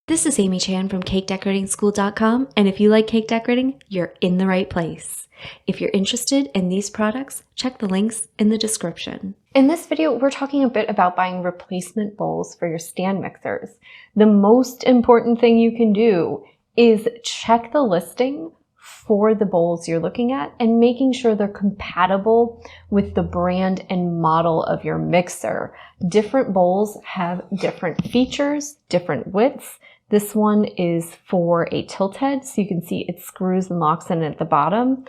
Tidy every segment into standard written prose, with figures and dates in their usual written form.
This is Amy Chan from CakeDecoratingSchool.com, and if you like cake decorating, you're in the right place. If you're interested in these products, check the links in the description. In this video, we're talking a bit about buying replacement bowls for your stand mixers. The most important thing you can do is check the listing for the bowls you're looking at and making sure they're compatible with the brand and model of your mixer. Different bowls have different features, different widths. This one is for a tilt head, so you can see it screws and locks in at the bottom.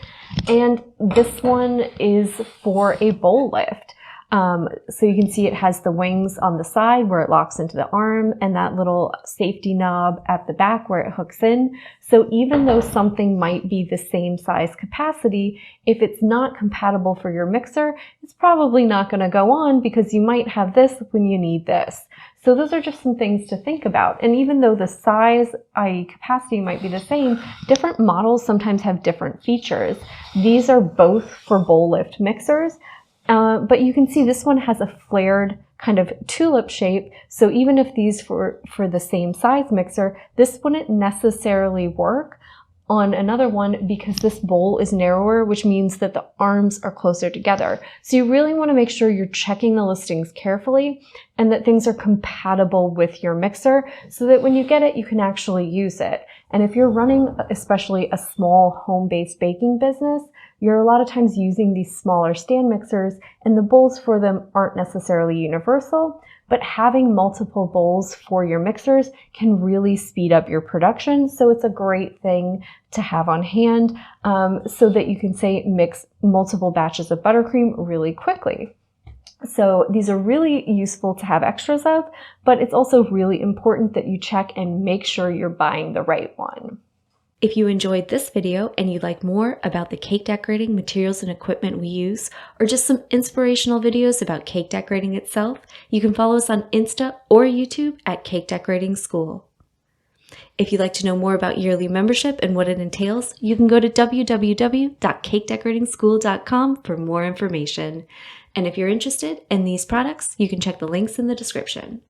And this one is for a bowl lift. So you can see it has the wings on the side where it locks into the arm and that little safety knob at the back where it hooks in. So even though something might be the same size capacity, if it's not compatible for your mixer, it's probably not going to go on because you might have this when you need this. So those are just some things to think about. And even though the size, i.e. capacity, might be the same, different models sometimes have different features. These are both for bowl lift mixers. But you can see this one has a flared kind of tulip shape. So even if these for the same size mixer, this wouldn't necessarily work on another one because this bowl is narrower, which means that the arms are closer together. So you really want to make sure you're checking the listings carefully and that things are compatible with your mixer so that when you get it, you can actually use it. And if you're running especially a small home-based baking business, you're a lot of times using these smaller stand mixers and the bowls for them aren't necessarily universal, but having multiple bowls for your mixers can really speed up your production. So it's a great thing to have on hand so that you can say mix multiple batches of buttercream really quickly. So these are really useful to have extras of, but it's also really important that you check and make sure you're buying the right one. If you enjoyed this video and you'd like more about the cake decorating materials and equipment we use, or just some inspirational videos about cake decorating itself, you can follow us on Insta or YouTube at Cake Decorating School. If you'd like to know more about yearly membership and what it entails, you can go to www.cakedecoratingschool.com for more information. And if you're interested in these products, you can check the links in the description.